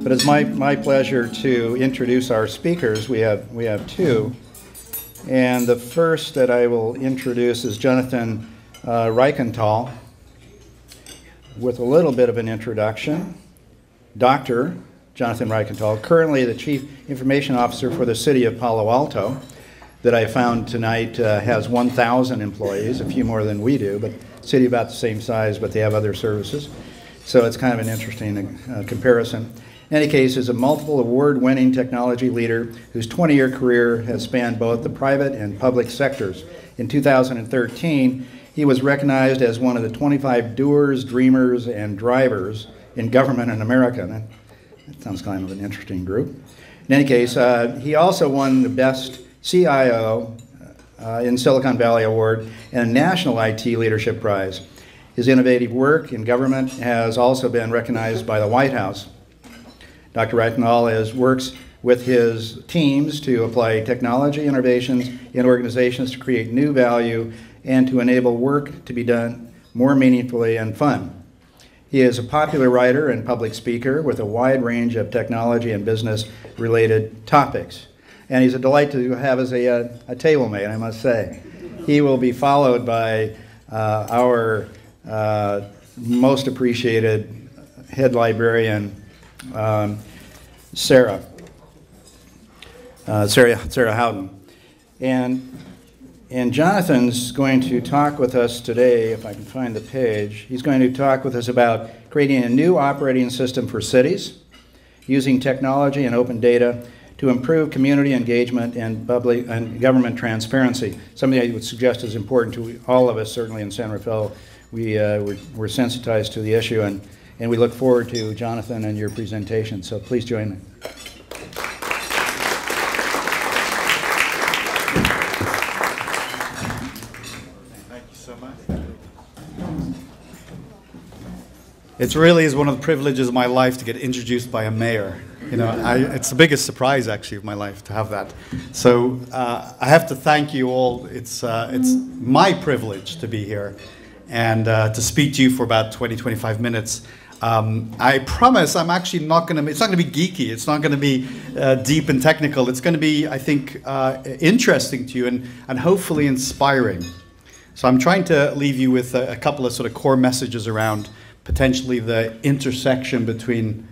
But it's my pleasure to introduce our speakers. We have two. And the first that I will introduce is Jonathan Reichental, with a little bit of an introduction. Dr. Jonathan Reichental, currently the Chief Information Officer for the City of Palo Alto, that I found tonight has 1,000 employees, a few more than we do, but city about the same size, but they have other services. So it's kind of an interesting comparison. In any case, is a multiple award-winning technology leader whose 20-year career has spanned both the private and public sectors. In 2013, he was recognized as one of the 25 doers, dreamers, and drivers in government in America. That sounds kind of an interesting group. In any case, he also won the Best CIO in Silicon Valley Award and a National IT Leadership Prize. His innovative work in government has also been recognized by the White House. Dr. Reichental works with his teams to apply technology innovations in organizations to create new value and to enable work to be done more meaningfully and fun. He is a popular writer and public speaker with a wide range of technology and business-related topics. And he's a delight to have as a table mate, I must say. He will be followed by our most appreciated head librarian, Sarah Houghton. And Jonathan's going to talk with us today, if I can find the page. He's going to talk with us about creating a new operating system for cities, using technology and open data to improve community engagement and public and government transparency. Something I would suggest is important to all of us, certainly in San Rafael. We're sensitized to the issue, and we look forward to Jonathan and your presentation. So please join me. It really is one of the privileges of my life to get introduced by a mayor. You know, it's the biggest surprise actually of my life to have that. So I have to thank you all. It's my privilege to be here and to speak to you for about 20-25 minutes. I promise I'm actually not going to. It's not going to be geeky. It's not going to be deep and technical. It's going to be, I think, interesting to you and hopefully inspiring. So I'm trying to leave you with a couple of sort of core messages around potentially the intersection between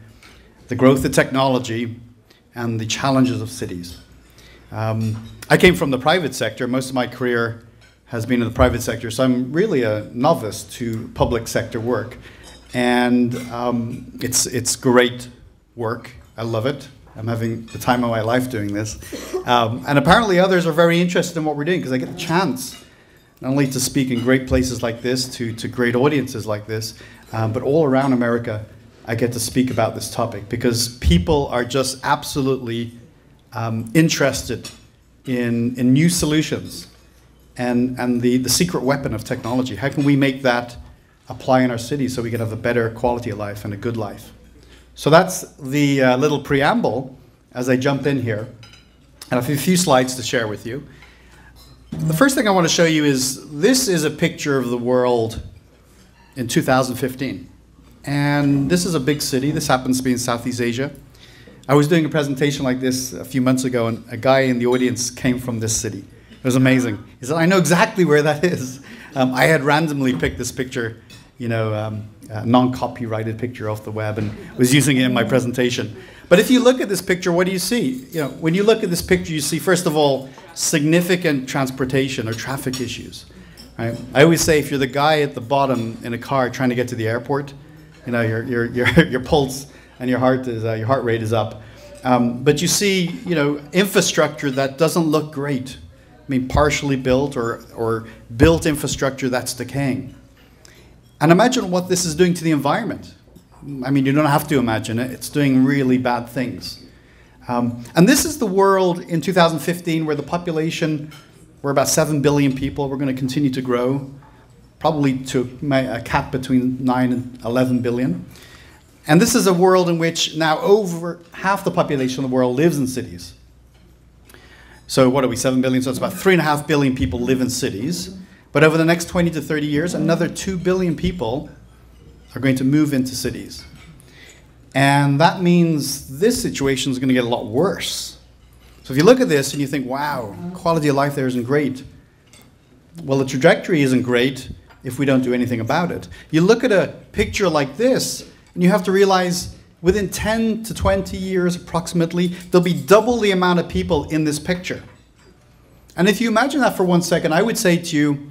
the growth of technology and the challenges of cities. I came from the private sector. Most of my career has been in the private sector, so I'm really a novice to public sector work. And it's great work. I love it. I'm having the time of my life doing this. And apparently others are very interested in what we're doing because I get the chance not only to speak in great places like this, to great audiences like this, but all around America, I get to speak about this topic because people are just absolutely interested in new solutions and the secret weapon of technology. How can we make that apply in our cities so we can have a better quality of life and a good life? So that's the little preamble as I jump in here. And I have a few slides to share with you. The first thing I want to show you is this is a picture of the world in 2015. And this is a big city. This happens to be in Southeast Asia. I was doing a presentation like this a few months ago, and a guy in the audience came from this city. It was amazing. He said, I know exactly where that is. I had randomly picked this picture, you know, a non-copyrighted picture off the web, and was using it in my presentation. But if you look at this picture, what do you see? You know, when you look at this picture, you see, first of all, significant transportation or traffic issues. Right? I always say if you're the guy at the bottom in a car trying to get to the airport, you know, your pulse and your heart rate is up. But you see, you know, infrastructure that doesn't look great. I mean, partially built or built infrastructure that's decaying. And imagine what this is doing to the environment. I mean, you don't have to imagine it. It's doing really bad things. And this is the world in 2015 where the population, we're about 7 billion people. We're going to continue to grow, probably to a cap between 9 and 11 billion. And this is a world in which now over half the population of the world lives in cities. So what are we, 7 billion? So it's about 3.5 billion people live in cities. But over the next 20 to 30 years, another 2 billion people are going to move into cities. And that means this situation is going to get a lot worse. So if you look at this and you think, wow, quality of life there isn't great. Well, the trajectory isn't great if we don't do anything about it. You look at a picture like this, and you have to realize within 10 to 20 years approximately, there'll be double the amount of people in this picture. And if you imagine that for 1 second, I would say to you,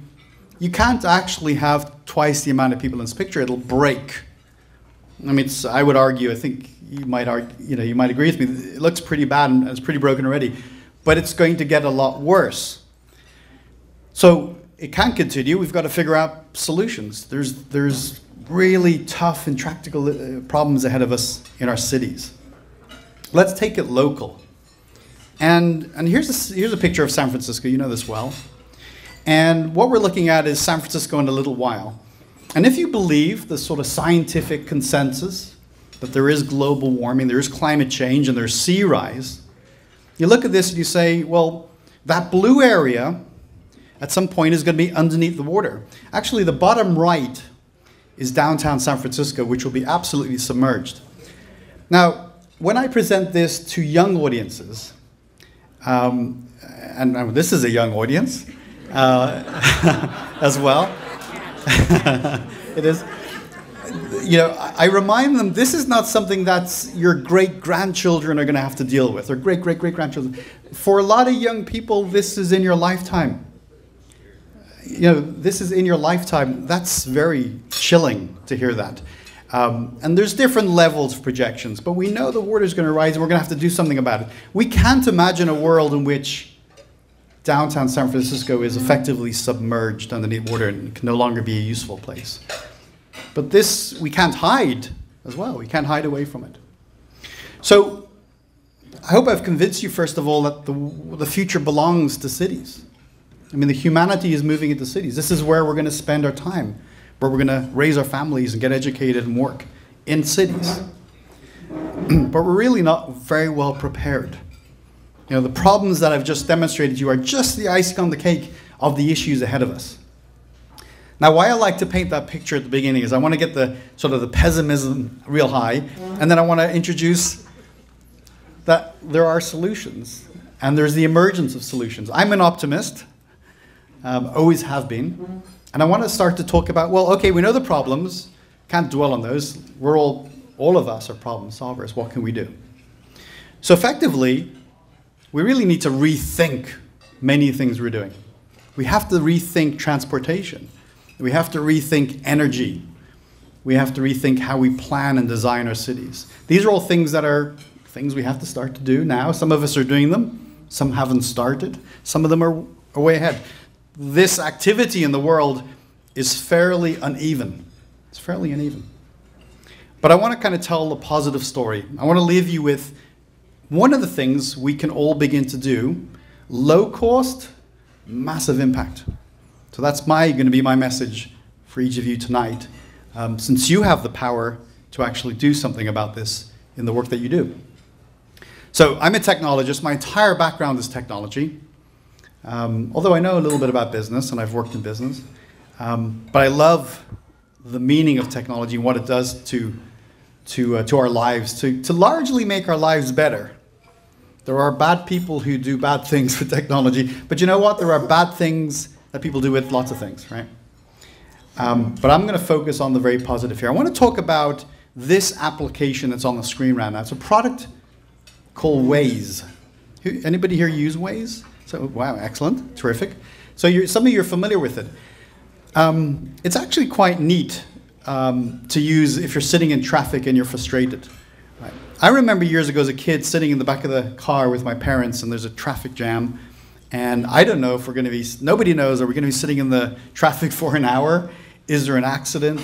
you can't actually have twice the amount of people in this picture. It'll break. I mean, I would argue, I think you might argue, you might agree with me, it looks pretty bad and it's pretty broken already, but it's going to get a lot worse. So it can't continue. We've got to figure out solutions. There's really tough, intractable problems ahead of us in our cities. Let's take it local. And here's a picture of San Francisco. You know this well. And what we're looking at is San Francisco in a little while. And if you believe the sort of scientific consensus that there is global warming, there is climate change, and there's sea rise, you look at this and you say, well, that blue area at some point is going to be underneath the water. Actually, the bottom right is downtown San Francisco, which will be absolutely submerged. Now, when I present this to young audiences, and this is a young audience as well, it is. I remind them this is not something that your great-grandchildren are going to have to deal with, or great-great-great-grandchildren. For a lot of young people, this is in your lifetime. This is in your lifetime. That's very chilling to hear that. And there's different levels of projections, but we know the water's going to rise, and we're going to have to do something about it. We can't imagine a world in which downtown San Francisco is effectively submerged underneath water and can no longer be a useful place. But this, we can't hide as well. We can't hide away from it. So I hope I've convinced you, first of all, that the future belongs to cities. I mean, the humanity is moving into cities. This is where we're going to spend our time, where we're going to raise our families and get educated and work in cities. But we're really not very well prepared. The problems that I've just demonstrated to you are just the icing on the cake of the issues ahead of us. Now, why I like to paint that picture at the beginning is I want to get the sort of the pessimism real high, and then I want to introduce that there are solutions, and there's the emergence of solutions. I'm an optimist, always have been, and I want to start to talk about, well, okay, we know the problems, can't dwell on those. We're all of us are problem solvers. What can we do? So effectively, we really need to rethink many things we're doing. We have to rethink transportation. We have to rethink energy. We have to rethink how we plan and design our cities. These are all things that are things we have to start to do now. Some of us are doing them. Some haven't started. Some of them are way ahead. This activity in the world is fairly uneven. It's fairly uneven. But I want to kind of tell a positive story. I want to leave you with one of the things we can all begin to do, low cost, massive impact. So that's going to be my message for each of you tonight, since you have the power to actually do something about this in the work that you do. So I'm a technologist. My entire background is technology, although I know a little bit about business, and I've worked in business. But I love the meaning of technology and what it does to our lives, to largely make our lives better. There are bad people who do bad things with technology, but you know what? There are bad things that people do with lots of things, right? But I'm going to focus on the very positive here. I want to talk about this application that's on the screen right now. It's a product called Waze. Anybody here use Waze? So, wow, excellent, terrific. So some of you are familiar with it. It's actually quite neat to use if you're sitting in traffic and you're frustrated. Right? I remember years ago as a kid sitting in the back of the car with my parents, and there's a traffic jam, and I don't know if we're going to be, nobody knows, are we going to be sitting in the traffic for an hour? Is there an accident?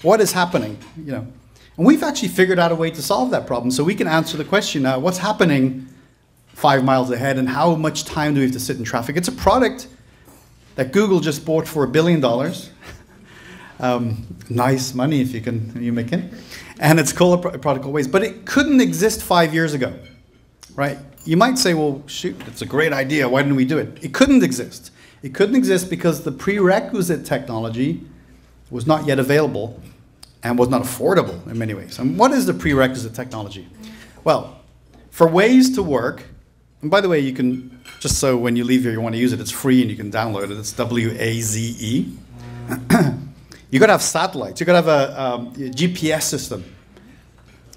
What is happening? And we've actually figured out a way to solve that problem, so we can answer the question now, what's happening 5 miles ahead, and how much time do we have to sit in traffic? It's a product that Google just bought for $1 billion. Nice money if you make it. And it's called a product called Waze. But it couldn't exist 5 years ago, right? You might say, well, shoot, it's a great idea. Why didn't we do it? It couldn't exist. It couldn't exist because the prerequisite technology was not yet available and was not affordable in many ways. And what is the prerequisite technology? Well, for ways to work, and by the way, you can, just so when you leave here you want to use it, it's free and you can download it. It's WAZE. You got to have satellites. You got to have a GPS system.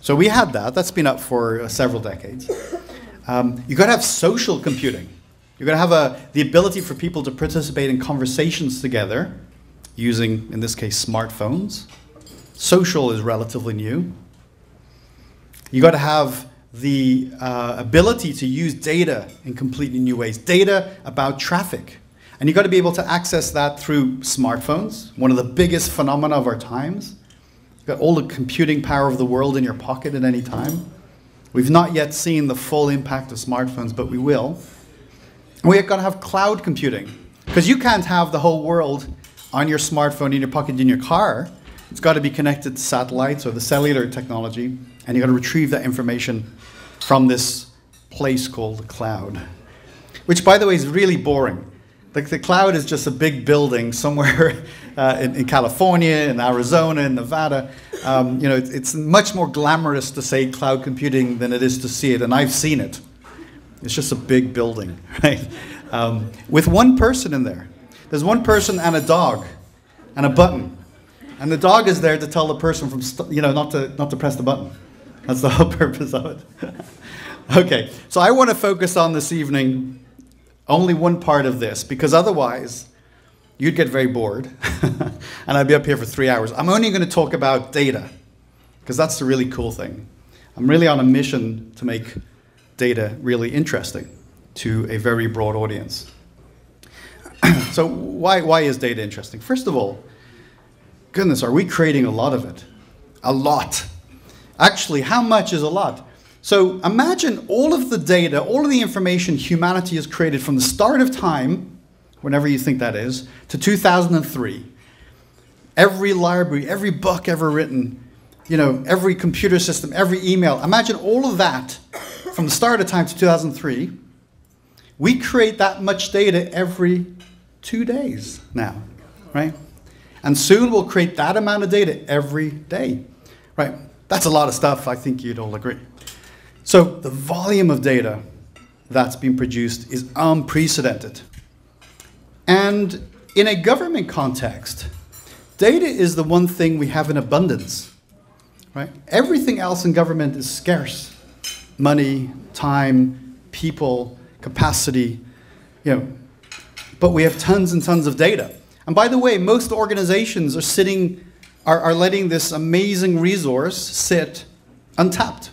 So we had that. That's been up for several decades. You got to have social computing. You got to have the ability for people to participate in conversations together using, in this case, smartphones. Social is relatively new. You got to have the ability to use data in completely new ways. Data about traffic. And you've got to be able to access that through smartphones, one of the biggest phenomena of our times. You've got all the computing power of the world in your pocket at any time. We've not yet seen the full impact of smartphones, but we will. And we've got to have cloud computing, because you can't have the whole world on your smartphone, in your pocket, in your car. It's got to be connected to satellites or the cellular technology, and you've got to retrieve that information from this place called the cloud, which, by the way, is really boring. Like, the cloud is just a big building somewhere in California, in Arizona, in Nevada. You know, it's much more glamorous to say cloud computing than it is to see it, and I've seen it. It's just a big building, right? With one person in there. There's one person and a dog and a button, and the dog is there to tell the person from not to press the button. That's the whole purpose of it. Okay, so I want to focus on this evening only one part of this, because otherwise you'd get very bored and I'd be up here for 3 hours. I'm only going to talk about data, because that's the really cool thing. I'm really on a mission to make data really interesting to a very broad audience. So why is data interesting? First of all, goodness, are we creating a lot of it? A lot. Actually, how much is a lot? So imagine all of the data, all of the information humanity has created from the start of time, whenever you think that is, to 2003. Every library, every book ever written, every computer system, every email. Imagine all of that from the start of time to 2003. We create that much data every 2 days now, right? And soon we'll create that amount of data every day, right? That's a lot of stuff, I think you'd all agree. So the volume of data that's been produced is unprecedented. And in a government context, data is the one thing we have in abundance, right? Everything else in government is scarce. Money, time, people, capacity, but we have tons and tons of data. And by the way, most organizations are letting this amazing resource sit untapped.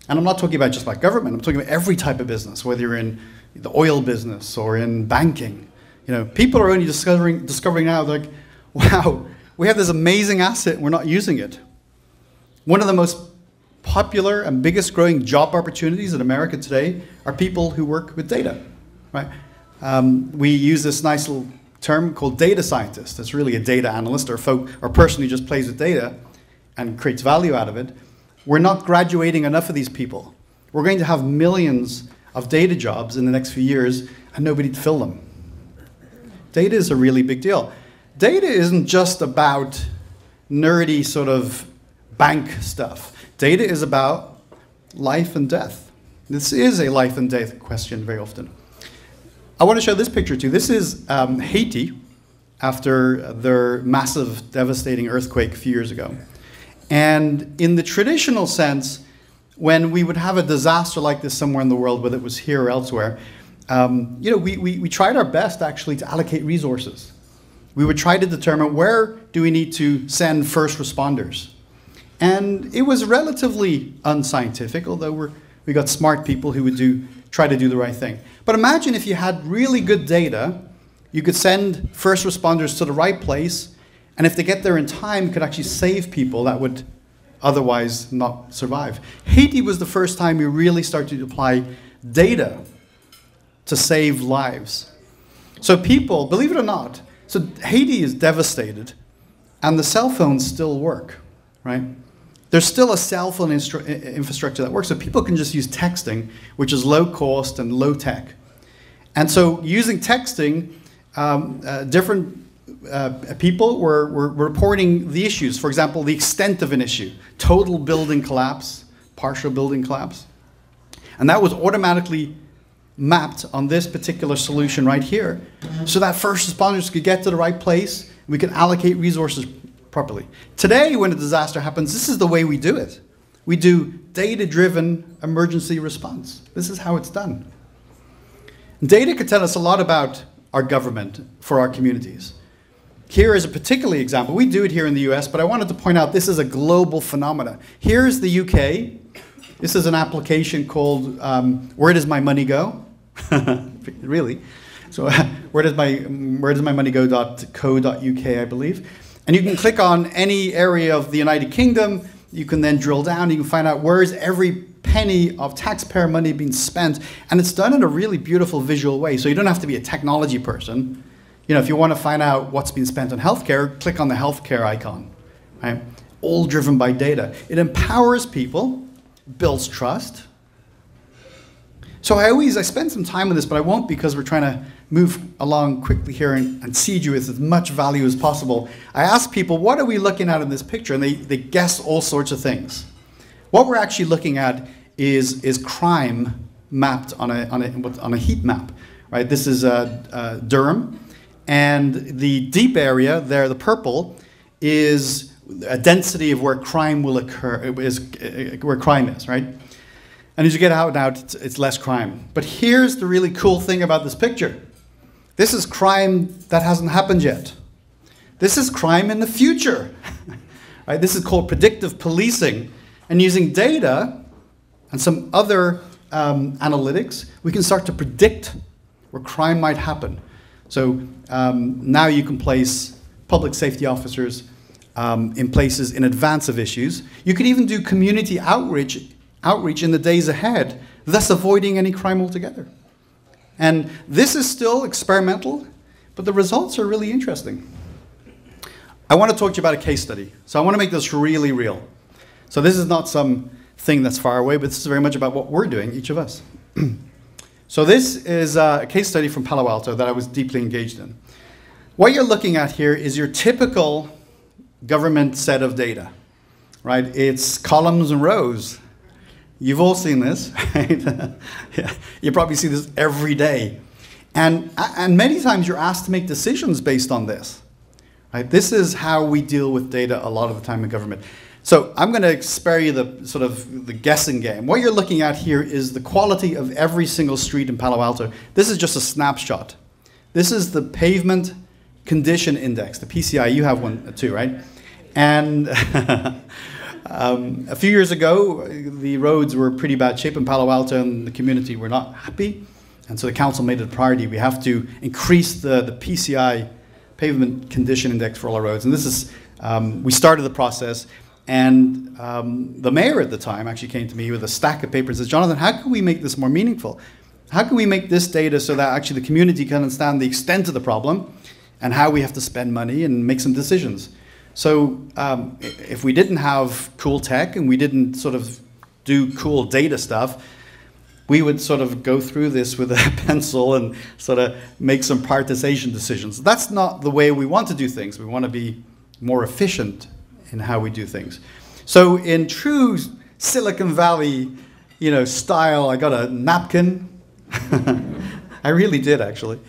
And I'm not talking about just about government, I'm talking about every type of business, whether you're in the oil business or in banking. People are only discovering now, like, wow, we have this amazing asset and we're not using it. One of the most popular and biggest growing job opportunities in America today are people who work with data, right? We use this nice little term called data scientist. It's really a data analyst or a person who just plays with data and creates value out of it. We're not graduating enough of these people. We're going to have millions of data jobs in the next few years and nobody to fill them. Data is a really big deal. Data isn't just about nerdy sort of bank stuff. Data is about life and death. This is a life and death question very often. I want to show this picture too. This is Haiti after their massive, devastating earthquake a few years ago. And in the traditional sense, when we would have a disaster like this somewhere in the world, whether it was here or elsewhere, we tried our best actually to allocate resources. We would try to determine where do we need to send first responders. And it was relatively unscientific, although we got smart people who would try to do the right thing. But imagine if you had really good data, you could send first responders to the right place, and if they get there in time, you could actually save people that would otherwise not survive. Haiti was the first time we really started to apply data to save lives. So people, believe it or not, so Haiti is devastated, and the cell phones still work, right? There's still a cell phone infrastructure that works, so people can just use texting, which is low cost and low tech. And so using texting, different people were reporting the issues. For example, the extent of an issue, total building collapse, partial building collapse. And that was automatically mapped on this particular solution right here, so that first responders could get to the right place, we could allocate resources properly. Today, when a disaster happens, this is the way we do it. We do data-driven emergency response. This is how it's done. Data could tell us a lot about our government for our communities. Here is a particular example. We do it here in the US, but I wanted to point out this is a global phenomenon. Here is the UK. This is an application called Where Does My Money Go? Really? So where does my money go.co.uk, I believe. And you can click on any area of the United Kingdom. You can then drill down. You can find out where is every penny of taxpayer money being spent. And it's done in a really beautiful visual way. So you don't have to be a technology person. You know, if you want to find out what's been spent on healthcare, click on the healthcare icon. Right? All driven by data. It empowers people, builds trust. So I spend some time on this, but I won't, because we're trying to move along quickly here and seed you with as much value as possible. I ask people, what are we looking at in this picture? And they guess all sorts of things. What we're actually looking at is crime mapped on a heat map. Right? This is Durham, and the deep area there, the purple, is a density of where crime will occur, where crime is, right? And as you get out now, it's less crime. But here's the really cool thing about this picture. This is crime that hasn't happened yet. This is crime in the future. Right? This is called predictive policing. And using data and some other analytics, we can start to predict where crime might happen. So now you can place public safety officers in places in advance of issues. You could even do community outreach in the days ahead, thus avoiding any crime altogether. And this is still experimental, but the results are really interesting. I want to talk to you about a case study. So I want to make this really real. So this is not some thing that's far away, but this is very much about what we're doing, each of us. So this is a case study from Palo Alto that I was deeply engaged in. What you're looking at here is your typical government set of data, right? It's columns and rows. You've all seen this, right? Yeah. You probably see this every day. And many times you're asked to make decisions based on this. Right? This is how we deal with data a lot of the time in government. So I'm going to spare you the guessing game. What you're looking at here is the quality of every single street in Palo Alto. This is just a snapshot. This is the pavement condition index, the PCI. You have one too, right? And a few years ago, the roads were pretty bad shape in Palo Alto, and the community were not happy. And so the council made it a priority. We have to increase the PCI, pavement condition index, for all our roads. And this is, we started the process, and the mayor at the time actually came to me with a stack of papers and says, Jonathan, how can we make this more meaningful? How can we make this data so that actually the community can understand the extent of the problem and how we have to spend money and make some decisions? So if we didn't have cool tech and we didn't sort of do cool data stuff, we would sort of go through this with a pencil and sort of make some prioritization decisions. That's not the way we want to do things. We want to be more efficient in how we do things. So in true Silicon Valley, style, I got a napkin. I really did, actually.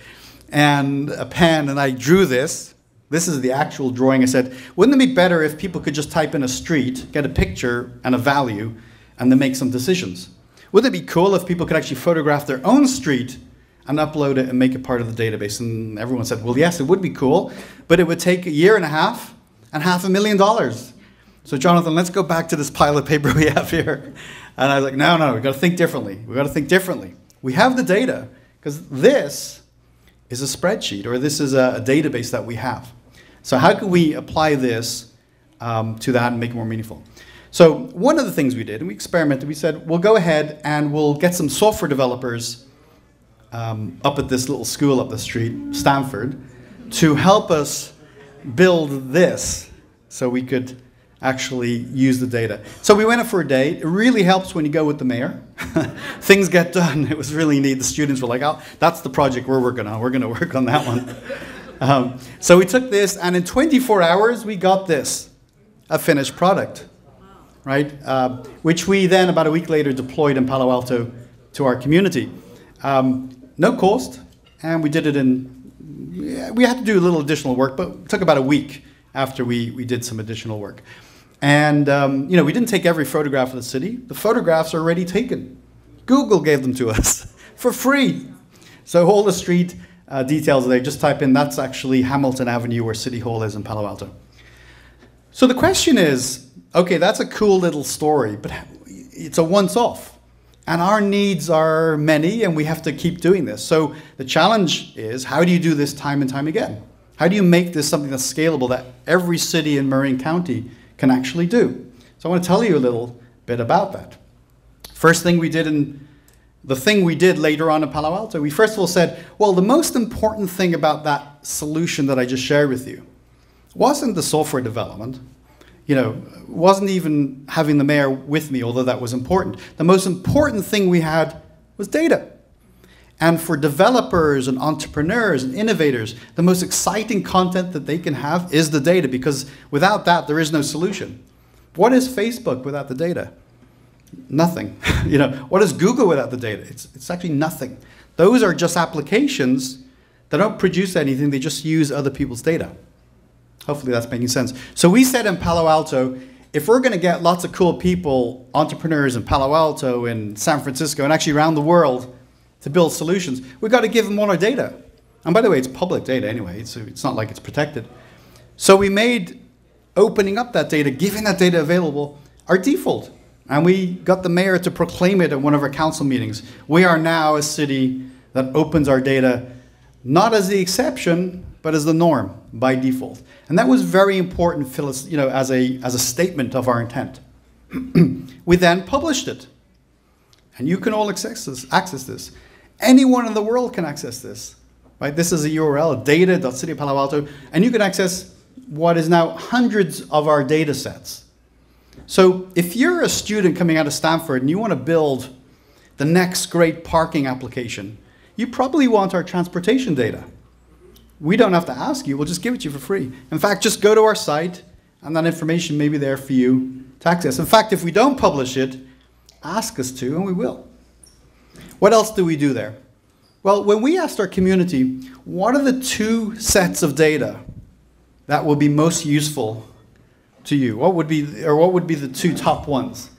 And a pen, and I drew this. This is the actual drawing. I said, wouldn't it be better if people could just type in a street, get a picture and a value, and then make some decisions? Wouldn't it be cool if people could actually photograph their own street and upload it and make it part of the database? And everyone said, well, yes, it would be cool, but it would take 1.5 years and $500,000. So Jonathan, let's go back to this pile of paper we have here. And I was like, no, we've got to think differently. We've got to think differently. We have the data, because this is a spreadsheet, or this is a database that we have. So how can we apply this to that and make it more meaningful? So one of the things we did, and we experimented, we said, we'll go ahead and we'll get some software developers up at this little school up the street, Stanford, to help us build this so we could actually use the data. So we went up for a day. It really helps when you go with the mayor. Things get done. It was really neat. The students were like, oh, that's the project we're working on. We're going to work on that one. So we took this, and in 24 hours, we got this, a finished product, right? Which we then, about a week later, deployed in Palo Alto to our community. No cost, and we did it we had to do a little additional work, but it took about a week after we did some additional work. And, we didn't take every photograph of the city. The photographs are already taken. Google gave them to us for free. So all the street details there, just type in, that's actually Hamilton Avenue where City Hall is in Palo Alto. So the question is, okay, that's a cool little story, but it's a once-off. And our needs are many, and we have to keep doing this. So the challenge is, how do you do this time and time again? How do you make this something that's scalable that every city in Marin County can actually do? So I want to tell you a little bit about that. First thing we did, the thing we did later on in Palo Alto, we first of all said, well, the most important thing about that solution that I just shared with you wasn't the software development. Wasn't even having the mayor with me, although that was important. The most important thing we had was data. And for developers and entrepreneurs and innovators, the most exciting content that they can have is the data, because without that, there is no solution. What is Facebook without the data? Nothing. What is Google without the data? It's actually nothing. Those are just applications that don't produce anything, they just use other people's data. Hopefully that's making sense. So we said in Palo Alto, if we're going to get lots of cool people, entrepreneurs in Palo Alto and San Francisco and actually around the world to build solutions, we've got to give them all our data. And by the way, it's public data anyway, so it's not like it's protected. So we made opening up that data, giving that data available, our default. And we got the mayor to proclaim it at one of our council meetings. We are now a city that opens our data, not as the exception, but as the norm by default. And that was very important, Phyllis, as a statement of our intent. We then published it. And you can all access this. Anyone in the world can access this. Right? This is a URL, data.cityofpaloalto, and you can access what is now hundreds of our data sets. So if you're a student coming out of Stanford and you want to build the next great parking application, you probably want our transportation data. We don't have to ask you, we'll just give it to you for free. In fact, just go to our site and that information may be there for you to access. In fact, if we don't publish it, ask us to and we will. What else do we do there? Well, when we asked our community, what are the 2 sets of data that will be most useful to you? What would be the 2 top ones?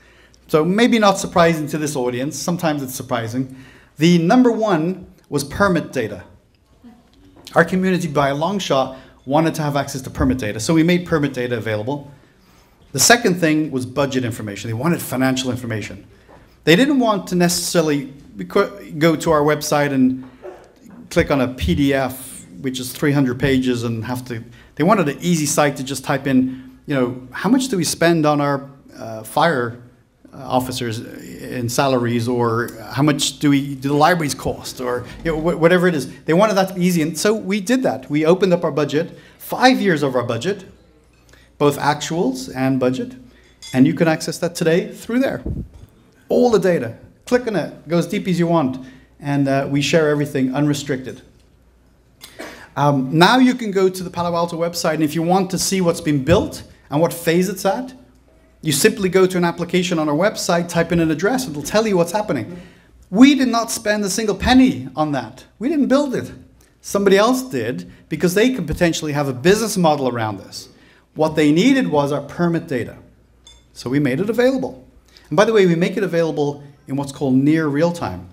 So maybe not surprising to this audience, sometimes it's surprising. The number 1 was permit data. Our community, by a long shot, wanted to have access to permit data, so we made permit data available. The second thing was budget information. They wanted financial information. They didn't want to necessarily go to our website and click on a PDF, which is 300 pages, and they wanted an easy site to just type in, how much do we spend on our fire officers in salaries, or how much do the libraries cost, or whatever it is. They wanted that to be easy, and so we did that. We opened up our budget, 5 years of our budget, both actuals and budget, and you can access that today through there. All the data. Click on it, go as deep as you want, and we share everything unrestricted. Now you can go to the Palo Alto website, and if you want to see what's been built and what phase it's at, you simply go to an application on our website, type in an address, and it'll tell you what's happening. We did not spend a single penny on that. We didn't build it. Somebody else did, because they could potentially have a business model around this. What they needed was our permit data. So we made it available. And by the way, we make it available in what's called near real time.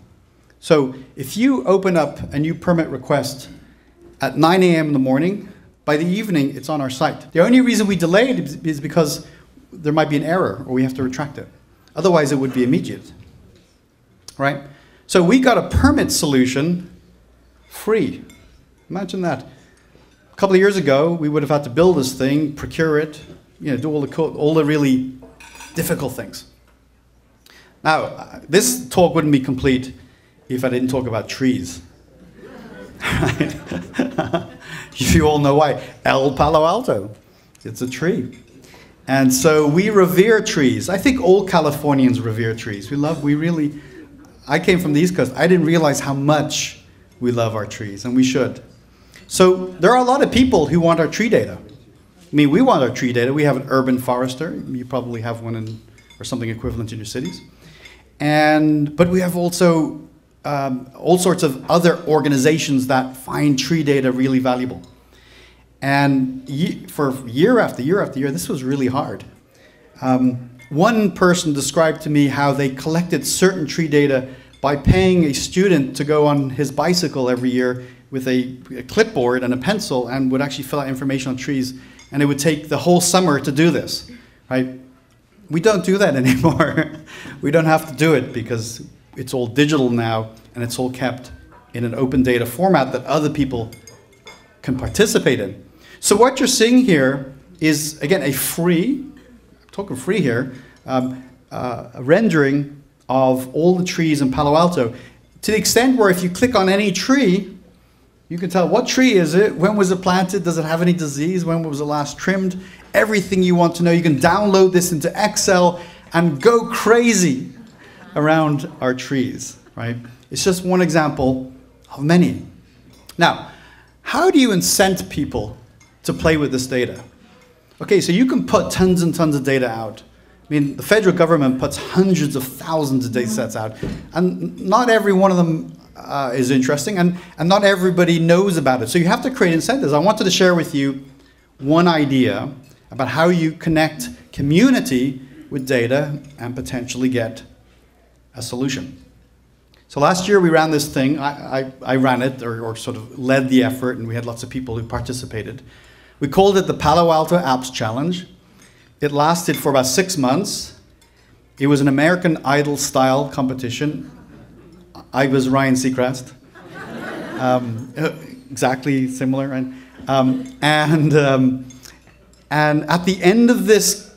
So if you open up a new permit request at 9 a.m. in the morning, by the evening, it's on our site. The only reason we delay it is because there might be an error or we have to retract it. Otherwise, it would be immediate, right? So we got a permit solution free. Imagine that. A couple of years ago, we would have had to build this thing, procure it, do all the really difficult things. Now, this talk wouldn't be complete if I didn't talk about trees. You all know why. El Palo Alto. It's a tree. And so we revere trees. I think all Californians revere trees. I came from the East Coast. I didn't realize how much we love our trees, and we should. So there are a lot of people who want our tree data. I mean, we want our tree data. We have an urban forester. You probably have one or something equivalent in your cities. But we have also all sorts of other organizations that find tree data really valuable. And for year after year after year, this was really hard. One person described to me how they collected certain tree data by paying a student to go on his bicycle every year with a clipboard and a pencil and would actually fill out information on trees. And it would take the whole summer to do this, right? We don't do that anymore. We don't have to do it because it's all digital now and it's all kept in an open data format that other people can participate in. So what you're seeing here is, again, a free, I'm talking free here, a rendering of all the trees in Palo Alto, to the extent where if you click on any tree, you can tell what tree is it, when was it planted, does it have any disease, when was it last trimmed, everything you want to know. You can download this into Excel and go crazy around our trees, right? It's just one example of many. Now, how do you incent people to play with this data? Okay, so you can put tons and tons of data out. I mean, the federal government puts hundreds of thousands of data sets out, and not every one of them is interesting, and not everybody knows about it. So you have to create incentives. I wanted to share with you one idea about how you connect community with data and potentially get a solution. So last year we ran this thing. I ran it, or sort of led the effort, and we had lots of people who participated. We called it the Palo Alto Apps Challenge. It lasted for about 6 months. It was an American Idol style competition. I was Ryan Seacrest. Exactly similar, right? And at the end of this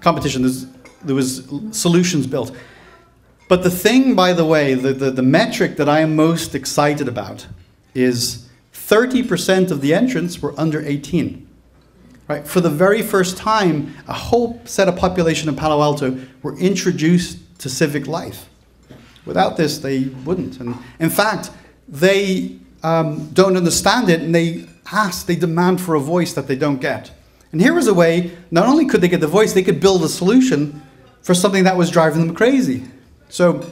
competition, there was solutions built. But the thing, by the way, the metric that I am most excited about is 30% of the entrants were under 18. Right? For the very first time, a whole set of population in Palo Alto were introduced to civic life. Without this, they wouldn't. And in fact, they don't understand it, and they demand for a voice that they don't get. And here was a way, not only could they get the voice, they could build a solution for something that was driving them crazy. So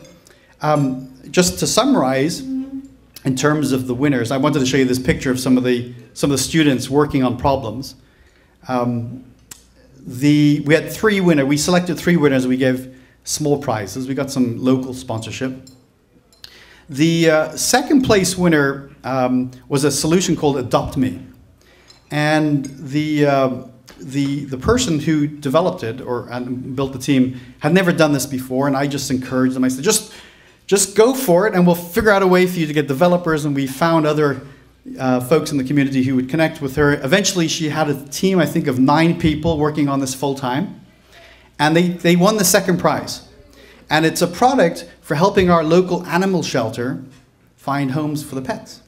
just to summarize, in terms of the winners, I wanted to show you this picture of some of the students working on problems. We had 3 winners. We selected 3 winners. We gave small prizes. We got some local sponsorship. The second place winner was a solution called Adopt Me. And the person who developed it and built the team had never done this before, and I just encouraged them. I said, just go for it, and we'll figure out a way for you to get developers. And we found other folks in the community who would connect with her. Eventually, she had a team, I think, of 9 people working on this full time. And they won the second prize. And it's a product for helping our local animal shelter find homes for the pets.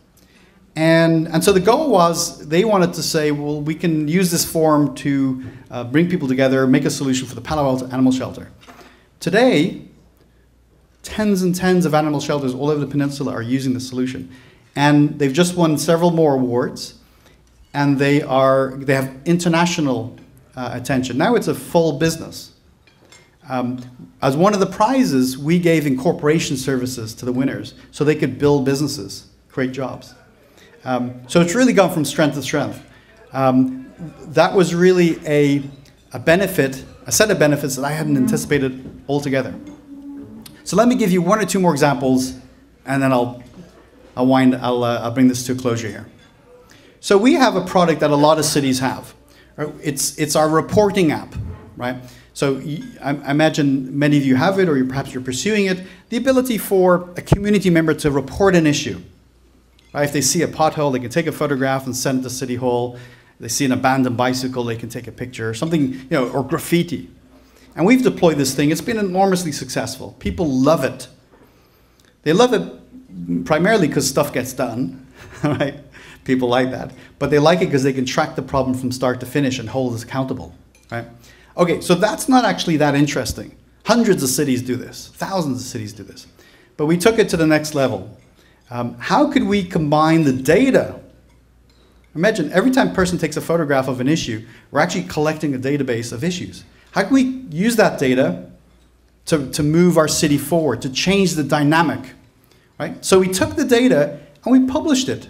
And so the goal was, they wanted to say, well, we can use this forum to bring people together, make a solution for the Palo Alto Animal Shelter. Today, tens and tens of animal shelters all over the peninsula are using this solution. And they've just won several more awards, and they have international attention. Now it's a full business. As one of the prizes, we gave incorporation services to the winners so they could build businesses, create jobs. So it's really gone from strength to strength. That was really a benefit, a set of benefits that I hadn't anticipated altogether. So let me give you 1 or 2 more examples, and then I'll bring this to a closure here. So we have a product that a lot of cities have. It's our reporting app, right? So I imagine many of you have it, or perhaps you're pursuing it. The ability for a community member to report an issue. Right? If they see a pothole, they can take a photograph and send it to City Hall. They see an abandoned bicycle, they can take a picture, something, or graffiti. And we've deployed this thing. It's been enormously successful. People love it. They love it primarily because stuff gets done, right? People like that. But they like it because they can track the problem from start to finish and hold us accountable, right? Okay, so that's not actually that interesting. Hundreds of cities do this. Thousands of cities do this. But we took it to the next level. How could we combine the data Imagine every time a person takes a photograph of an issue, we're actually collecting a database of issues. How can we use that data to move our city forward, to change the dynamic, right? So we took the data and we published it.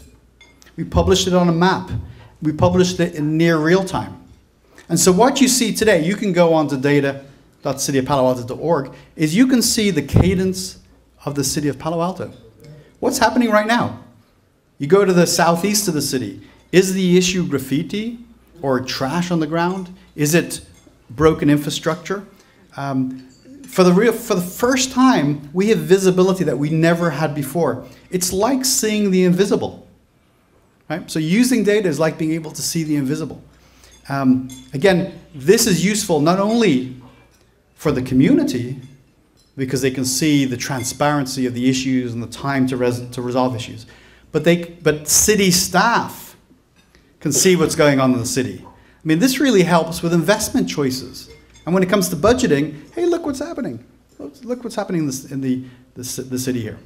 We published it on a map. We published it in near real time. And so what you see today, you can go on to data.cityofpaloalto.org, is you can see the cadence of the city of Palo Alto. What's happening right now? You go to the southeast of the city. Is the issue graffiti or trash on the ground? Is it broken infrastructure? For the first time, we have visibility that we never had before. It's like seeing the invisible. Right? So using data is like being able to see the invisible. Again, this is useful not only for the community, because they can see the transparency of the issues and the time to resolve issues, but city staff can see what's going on in the city. I mean, this really helps with investment choices. And when it comes to budgeting, hey, look what's happening. Look what's happening in the city here.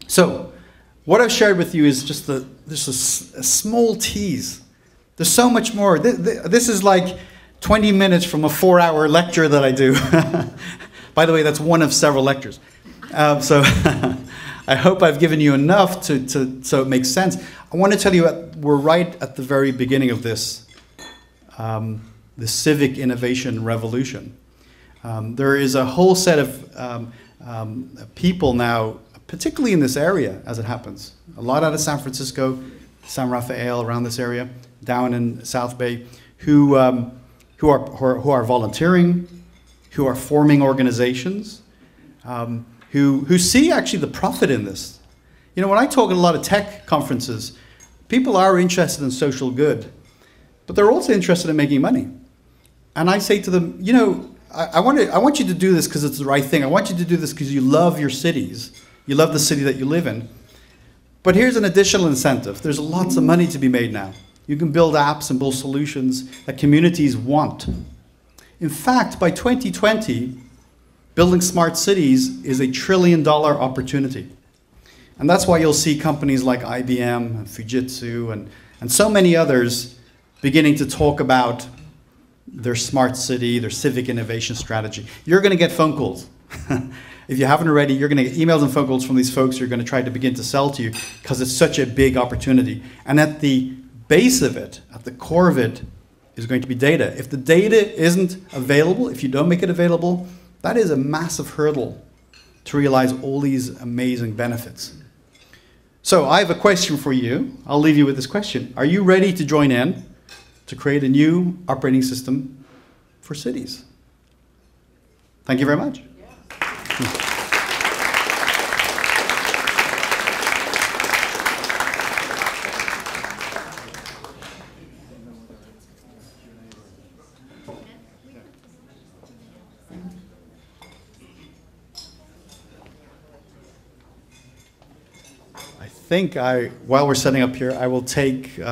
So, what I've shared with you is just a small tease. There's so much more. This is like 20 minutes from a 4-hour lecture that I do. By the way, that's one of several lectures. So I hope I've given you enough so it makes sense. I want to tell you we're right at the very beginning of this, the civic innovation revolution. There is a whole set of people now, particularly in this area, as it happens. A lot out of San Francisco, San Rafael, around this area, down in South Bay, who are volunteering, who are forming organizations, who see actually the profit in this. You know, when I talk at a lot of tech conferences, people are interested in social good, but they're also interested in making money. And I say to them, you know, I want you to do this because it's the right thing. I want you to do this because you love your cities. You love the city that you live in. But here's an additional incentive. There's lots of money to be made now. You can build apps and build solutions that communities want. In fact, by 2020, building smart cities is $1 trillion opportunity. And that's why you'll see companies like IBM and Fujitsu and so many others beginning to talk about their smart city, their civic innovation strategy. You're going to get phone calls. If you haven't already, you're going to get emails and phone calls from these folks who are going to try to begin to sell to you because it's such a big opportunity. And at the base of it, at the core of it, is going to be data. If the data isn't available, if you don't make it available, that is a massive hurdle to realize all these amazing benefits. So I have a question for you. I'll leave you with this question. Are you ready to join in to create a new operating system for cities? Thank you very much. While we're setting up here, I will take 2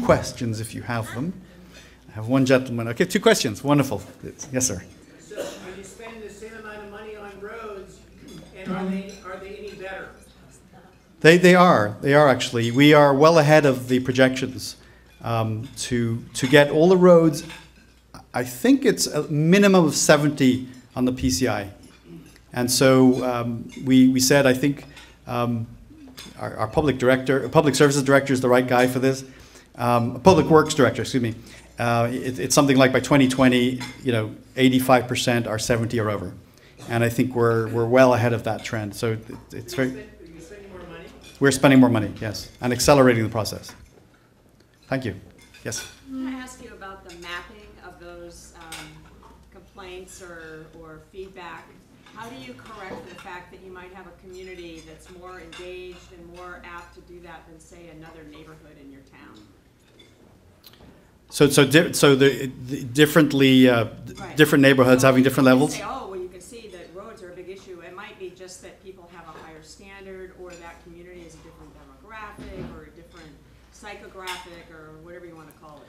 questions if you have them. I have one gentleman. Okay, 2 questions. Wonderful. Yes, sir. So, are you spending the same amount of money on roads, and are they any better? They are. They are actually. We are well ahead of the projections to get all the roads. I think it's a minimum of 70 on the PCI, and so we said I think. Our public services director is the right guy for this. Public works director, excuse me. It's something like by 2020, 85% are 70 or over, and I think we're well ahead of that trend. So it's very. Are you spending more money? We're spending more money, yes, and accelerating the process. Thank you. Yes. Can I ask you about the mapping of those complaints or feedback? How do you correct the fact that you might have a community that's more engaged and more apt to do that than, say, another neighborhood in your town? So the differently Right. different neighborhoods So having different levels. Say, oh, well, you can see that roads are a big issue. It might be just that people have a higher standard, or that community is a different demographic, or a different psychographic, or whatever you want to call it.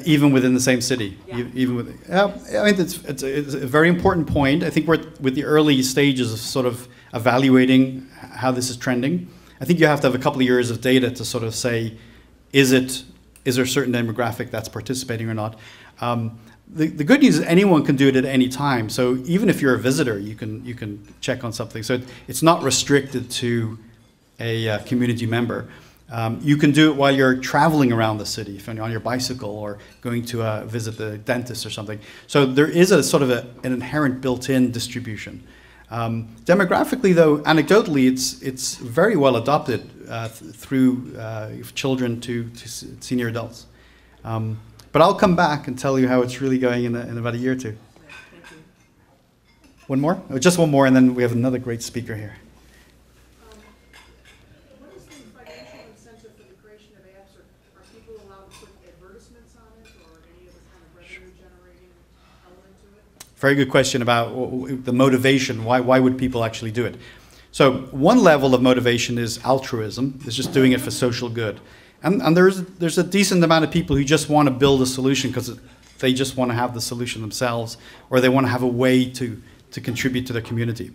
Even within the same city, Yeah. even with, I mean, it's a very important point. I think we're with the early stages of sort of evaluating how this is trending. I think you have to have a couple of years of data to sort of say, is there a certain demographic that's participating or not? The good news is anyone can do it at any time. So even if you're a visitor, you can check on something. So it's not restricted to a community member. You can do it while you're traveling around the city, if you're on your bicycle or going to visit the dentist or something. So there is a sort of an inherent built-in distribution. Demographically, though, anecdotally, it's very well adopted through children to senior adults. But I'll come back and tell you how it's really going in about a year or two. Thank you. One more? Oh, just one more, and then we have another great speaker here. What is the financial incentive for the creation of apps? Are people allowed to put advertisements on it, or any other kind of revenue-generating element to it? Very good question about the motivation. Why would people actually do it? So one level of motivation is altruism. It's just doing it for social good. And there's a decent amount of people who just want to build a solution because they just want to have the solution themselves, or they want to have a way to contribute to the community.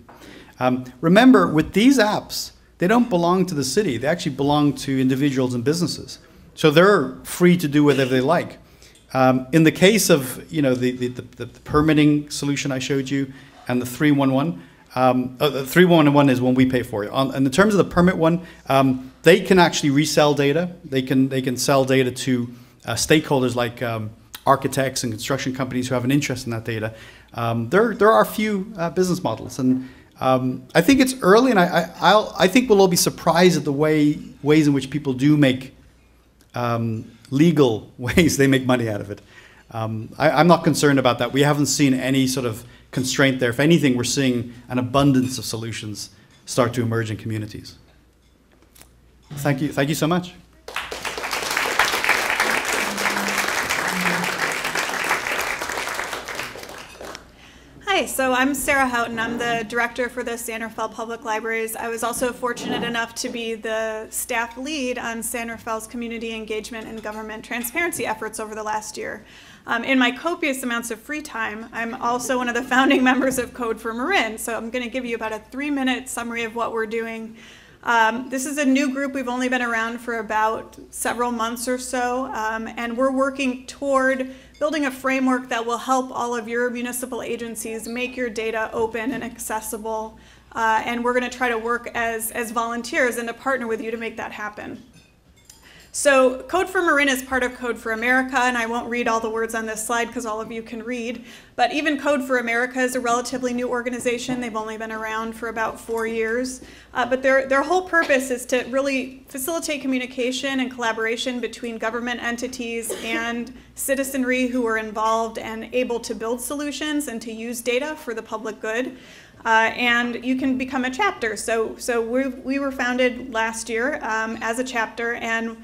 Remember, with these apps, they don't belong to the city. They actually belong to individuals and businesses. So they're free to do whatever they like. In the case of the permitting solution I showed you and the 311, the 311 is one we pay for. In terms of the permit one, they can actually resell data. They can sell data to stakeholders like architects and construction companies who have an interest in that data. There are a few business models, and I think it's early, and I think we'll all be surprised at the ways in which people do make legal ways they make money out of it. I'm not concerned about that. We haven't seen any sort of constraint there. If anything, we're seeing an abundance of solutions start to emerge in communities. Thank you so much. Hi, so I'm Sarah Houghton. I'm the director for the San Rafael Public Libraries. I was also fortunate enough to be the staff lead on San Rafael's community engagement and government transparency efforts over the last year. In my copious amounts of free time, I'm also one of the founding members of Code for Marin, so I'm going to give you about a 3-minute summary of what we're doing. This is a new group. We've only been around for about several months or so, and we're working toward building a framework that will help all of your municipal agencies make your data open and accessible, and we're going to try to work as volunteers and to partner with you to make that happen. So Code for Marin is part of Code for America, and I won't read all the words on this slide because all of you can read, but even Code for America is a relatively new organization. They've only been around for about 4 years, but their whole purpose is to really facilitate communication and collaboration between government entities and citizenry who are involved and able to build solutions and to use data for the public good. And you can become a chapter. So we were founded last year as a chapter, and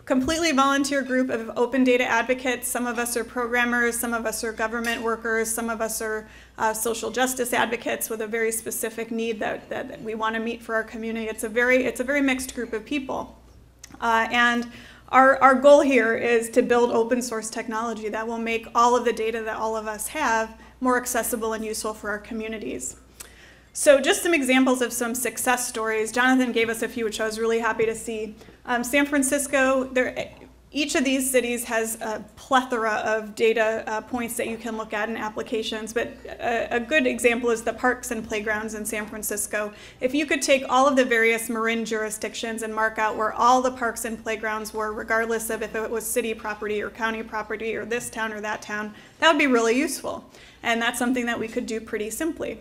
completely volunteer group of open data advocates. Some of us are programmers, some of us are government workers, some of us are social justice advocates with a very specific need that we want to meet for our community. It's a very mixed group of people. And our goal here is to build open source technology that will make all of the data that all of us have more accessible and useful for our communities. So just some examples of some success stories. Jonathan gave us a few, which I was really happy to see. San Francisco, each of these cities has a plethora of data points that you can look at in applications, but a good example is the parks and playgrounds in San Francisco. If you could take all of the various Marin jurisdictions and mark out where all the parks and playgrounds were, regardless of if it was city property or county property or this town or that town, that would be really useful. And that's something that we could do pretty simply.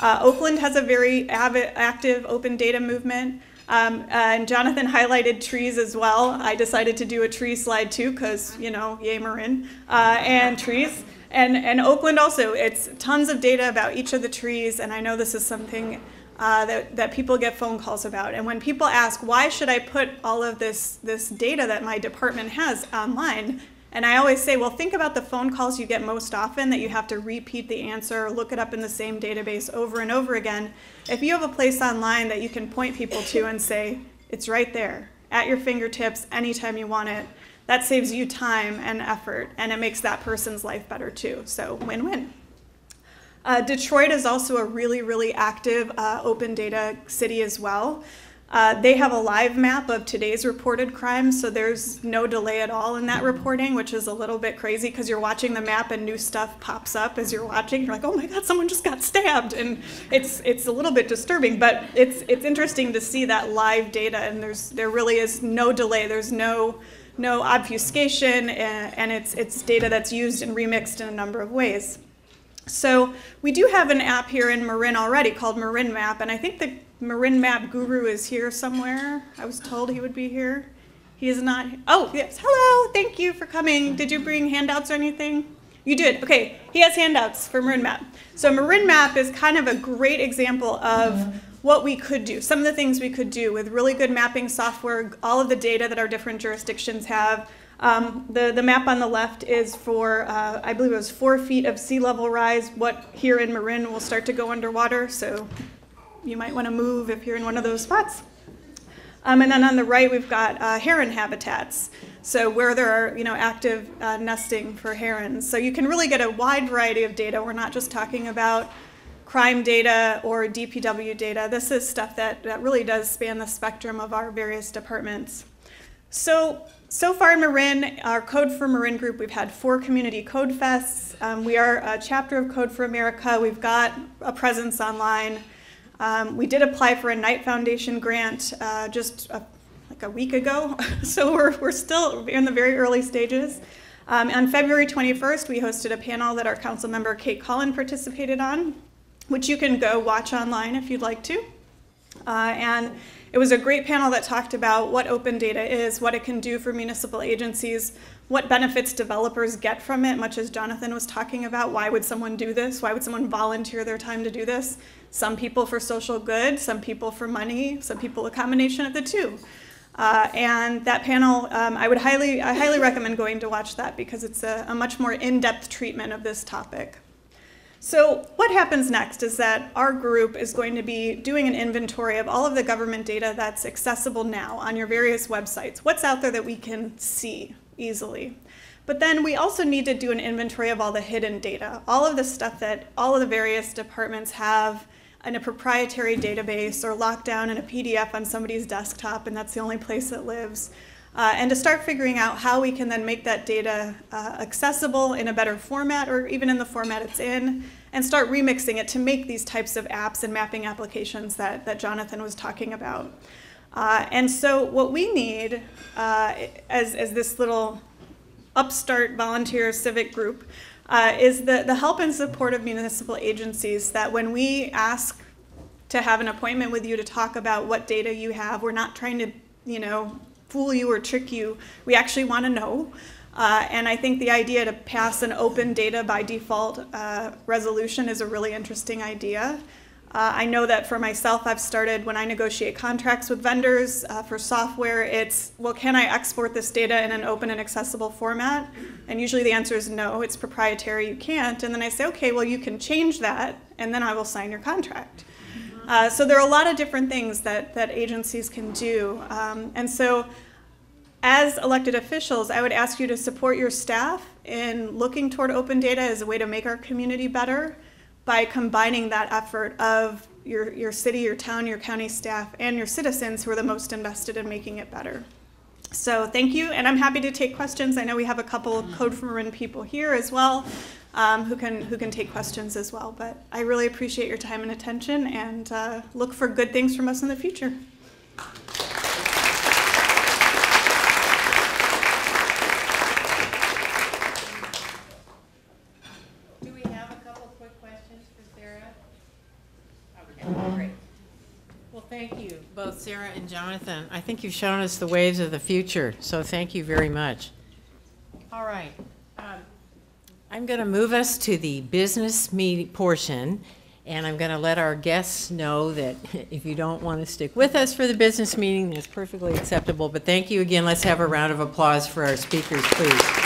Oakland has a very active open data movement, and Jonathan highlighted trees as well. I decided to do a tree slide too because, you know, yay Marin, and trees. And Oakland also, it's tons of data about each of the trees, and I know this is something that people get phone calls about. And when people ask, why should I put all of this data that my department has online? And I always say, well, think about the phone calls you get most often that you have to repeat the answer, look it up in the same database over and over again. If you have a place online that you can point people to and say, it's right there, at your fingertips, anytime you want it, that saves you time and effort, and it makes that person's life better too. So win-win. Detroit is also a really, really active open data city as well. They have a live map of today's reported crimes, so there's no delay at all in that reporting, which is a little bit crazy because you're watching the map and new stuff pops up as you're watching. You're like, oh my God, someone just got stabbed, and it's a little bit disturbing, but it's interesting to see that live data, and there really is no delay. There's no obfuscation, and it's data that's used and remixed in a number of ways. So we do have an app here in Marin already called Marin Map, and I think the Marin Map guru is here somewhere. I was told he would be here. He is not. Oh, yes. Hello. Thank you for coming. Did you bring handouts or anything? You did. Okay. He has handouts for Marin Map. So Marin Map is kind of a great example of what we could do, some of the things we could do with really good mapping software, all of the data that our different jurisdictions have. The map on the left is for, I believe it was 4 feet of sea level rise. What here in Marin will start to go underwater, so you might want to move if you're in one of those spots. And then on the right, we've got heron habitats. So where there are, active nesting for herons. So you can really get a wide variety of data. We're not just talking about crime data or DPW data. This is stuff that really does span the spectrum of our various departments. So far in Marin, our Code for Marin group, we've had 4 community code fests. We are a chapter of Code for America. We've got a presence online. We did apply for a Knight Foundation grant just like a week ago. So we're still in the very early stages. On February 21st, we hosted a panel that our council member Kate Cullen participated on, which you can go watch online if you'd like to. And it was a great panel that talked about what open data is, what it can do for municipal agencies, what benefits developers get from it, much as Jonathan was talking about. Why would someone do this? Why would someone volunteer their time to do this? Some people for social good, some people for money, some people a combination of the two. And that panel, I highly recommend going to watch that because it's a much more in-depth treatment of this topic. So what happens next is that our group is going to be doing an inventory of all of the government data that's accessible now on your various websites. What's out there that we can see easily? But then we also need to do an inventory of all the hidden data, all of the stuff that all of the various departments have in a proprietary database or locked down in a PDF on somebody's desktop, and that's the only place it lives. And to start figuring out how we can then make that data accessible in a better format or even in the format it's in, and start remixing it to make these types of apps and mapping applications that Jonathan was talking about. And so what we need as this little upstart volunteer civic group is the help and support of municipal agencies, that when we ask to have an appointment with you to talk about what data you have, we're not trying to, fool you or trick you. We actually want to know. And I think the idea to pass an open data by default resolution is a really interesting idea. I know that for myself, I've started, when I negotiate contracts with vendors for software, it's, well, can I export this data in an open and accessible format? And usually the answer is no, it's proprietary, you can't. And then I say, okay, well, you can change that, and then I will sign your contract. So there are a lot of different things that agencies can do. And so as elected officials, I would ask you to support your staff in looking toward open data as a way to make our community better by combining that effort of your city, your town, your county staff, and your citizens who are the most invested in making it better. So thank you, and I'm happy to take questions. I know we have a couple Code for Marin people here as well who can take questions as well. But I really appreciate your time and attention, and look for good things from us in the future. Do we have a couple quick questions for Sarah? Okay, great. Well, thank you, both Sarah and Jonathan. I think you've shown us the waves of the future, so thank you very much. All right. I'm going to move us to the business meeting portion, and I'm going to let our guests know that if you don't want to stick with us for the business meeting, that's perfectly acceptable. But thank you again. Let's have a round of applause for our speakers, please.